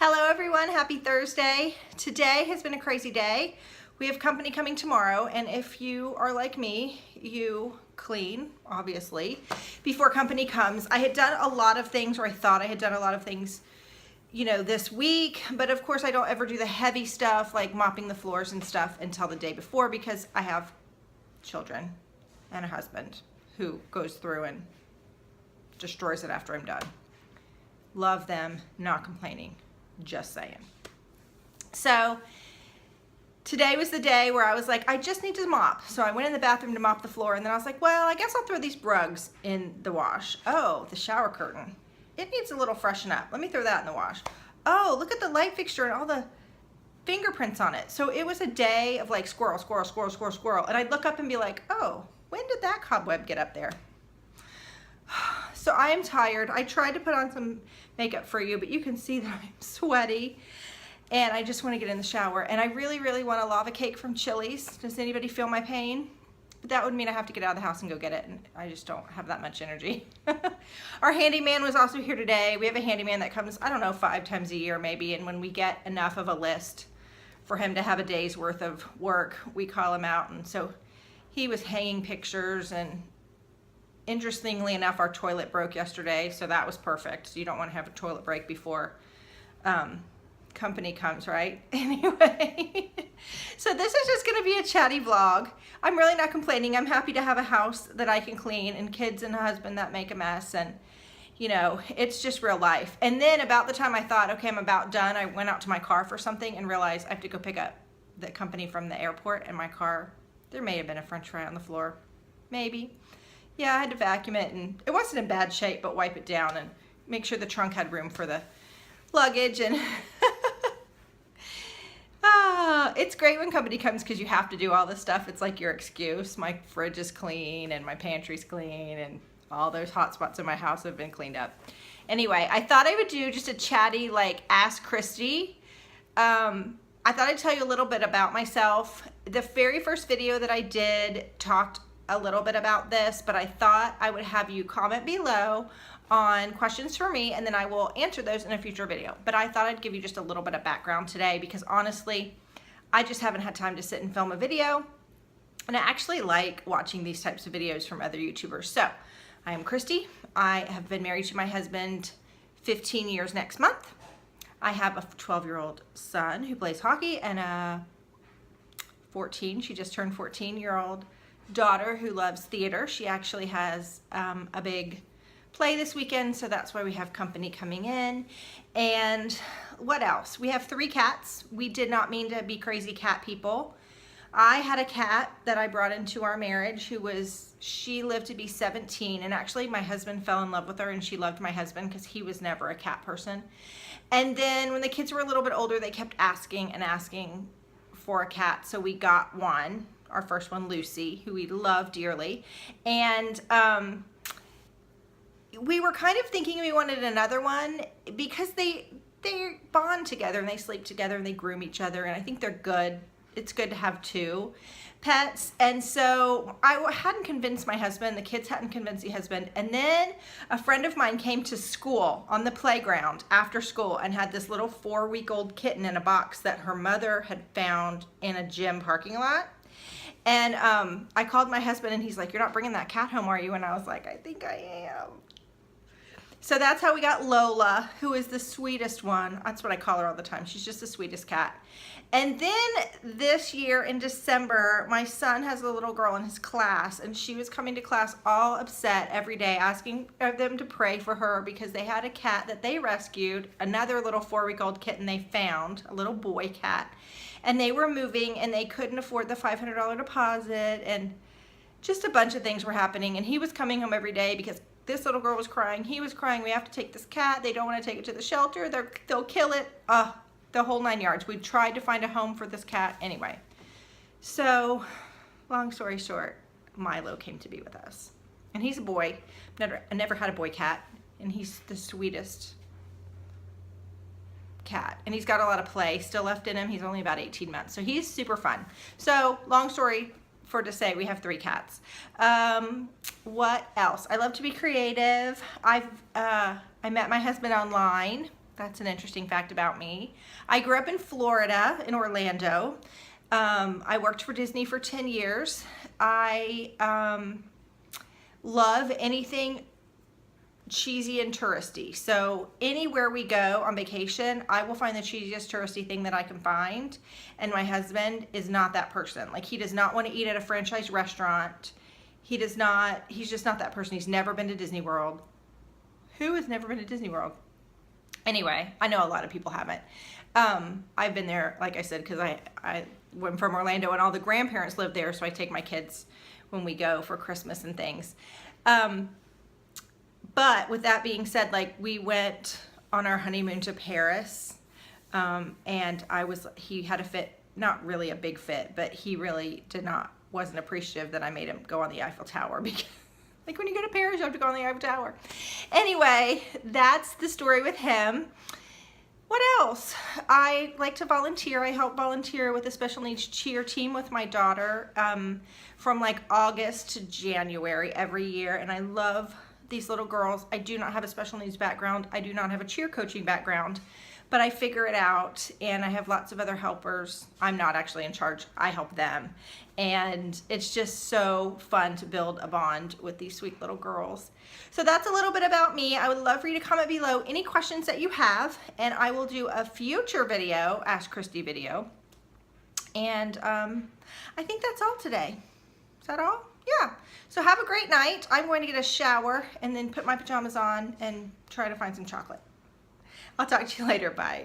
Hello everyone, happy Thursday. Today has been a crazy day. We have company coming tomorrow, and if you are like me, you clean, obviously, before company comes. I had done a lot of things, or I thought I had done a lot of things, this week, but of course I don't ever do the heavy stuff like mopping the floors and stuff until the day before because I have children and a husband who goes through and destroys it after I'm done. Love them, not complaining, just saying. So today was the day where I was like, I just need to mop. So I went in the bathroom to mop the floor, and then I was like, well, I guess I'll throw these rugs in the wash. Oh, the shower curtain. It needs a little freshen up. Let me throw that in the wash. Oh, look at the light fixture and all the fingerprints on it. So it was a day of like squirrel, squirrel, squirrel, squirrel, squirrel. And I'd look up and be like, oh, when did that cobweb get up there? So I am tired. I tried to put on some makeup for you, but you can see that I'm sweaty and I just want to get in the shower. And I really, really want a lava cake from Chili's. Does anybody feel my pain? But that would mean I have to get out of the house and go get it, and I just don't have that much energy. Our handyman was also here today. We have a handyman that comes, I don't know, 5 times a year maybe, and when we get enough of a list for him to have a day's worth of work, we call him out. And so he was hanging pictures, and interestingly enough, our toilet broke yesterday, so that was perfect. So you don't want to have a toilet break before company comes, right? Anyway, so this is just going to be a chatty vlog. I'm really not complaining. I'm happy to have a house that I can clean and kids and a husband that make a mess, and it's just real life. And then about the time I thought, okay, I'm about done, I went out to my car for something and realized I have to go pick up the company from the airport, and my car, there may have been a french fry on the floor, maybe. Yeah, I had to vacuum it, and it wasn't in bad shape, but wipe it down and make sure the trunk had room for the luggage. And it's great when company comes because you have to do all this stuff. It's like your excuse. My fridge is clean and my pantry's clean and all those hot spots in my house have been cleaned up. Anyway, I thought I would do just a chatty, like, Ask Kristy. I thought I'd tell you a little bit about myself. The very first video that I did talked a little bit about this, but I thought I would have you comment below on questions for me, and then I will answer those in a future video. But I thought I'd give you just a little bit of background today because honestly, I just haven't had time to sit and film a video, and I actually like watching these types of videos from other YouTubers. So I am Kristy. I have been married to my husband 15 years next month. I have a 12-year-old son who plays hockey and a she just turned 14-year-old daughter who loves theater. She actually has a big play this weekend, so that's why we have company coming in. And what else? We have 3 cats. We did not mean to be crazy cat people. I had a cat that I brought into our marriage she lived to be 17, and actually my husband fell in love with her and she loved my husband because he was never a cat person. And then when the kids were a little bit older, they kept asking and asking for a cat, so we got one. Our first one, Lucy, who we love dearly. And we were kind of thinking we wanted another one because they bond together and they sleep together and they groom each other, and I think they're good. It's good to have 2 pets. And so I hadn't convinced my husband, the kids hadn't convinced the husband, and then a friend of mine came to school on the playground after school and had this little 4-week-old kitten in a box that her mother had found in a gym parking lot. And I called my husband and he's like, you're not bringing that cat home, are you? And I was like, I think I am. So that's how we got Lola, who is the sweetest one. That's what I call her all the time. She's just the sweetest cat. And then this year in December, my son has a little girl in his class, and she was coming to class all upset every day, asking them to pray for her because they had a cat that they rescued, another little 4-week-old kitten they found, a little boy cat. And they were moving and they couldn't afford the $500 deposit, and just a bunch of things were happening. And he was coming home every day because this little girl was crying. He was crying. We have to take this cat. They don't want to take it to the shelter. They'll kill it. The whole 9 yards. We tried to find a home for this cat. Anyway, so long story short, Milo came to be with us. And he's a boy. I never had a boy cat. And he's the sweetest cat, and he's got a lot of play still left in him. He's only about 18 months, so he's super fun. So long story for to say, we have 3 cats. What else? I love to be creative. I met my husband online That's an interesting fact about me. I grew up in Florida, in Orlando. I worked for Disney for 10 years. I love anything cheesy and touristy. So anywhere we go on vacation, I will find the cheesiest touristy thing that I can find. And my husband is not that person. Like, he does not want to eat at a franchise restaurant. He's just not that person. He's never been to Disney World. Who has never been to Disney World? Anyway, I know a lot of people haven't. I've been there, like I said, because I went from Orlando and all the grandparents live there, so I take my kids when we go for Christmas and things. But with that being said, like, we went on our honeymoon to Paris, and he had a fit, not really a big fit, but he really wasn't appreciative that I made him go on the Eiffel Tower, because like, when you go to Paris, you have to go on the Eiffel Tower. Anyway, that's the story with him. What else? I like to volunteer. I help volunteer with a special needs cheer team with my daughter from like August to January every year, and I love these little girls. I do not have a special needs background. I do not have a cheer coaching background, but I figure it out, and I have lots of other helpers. I'm not actually in charge. I help them, and it's just so fun to build a bond with these sweet little girls. So that's a little bit about me. I would love for you to comment below any questions that you have, and I will do a future video, Ask Kristy video. And I think that's all today. Is that all? Yeah. So have a great night. I'm going to get a shower and then put my pajamas on and try to find some chocolate. I'll talk to you later. Bye.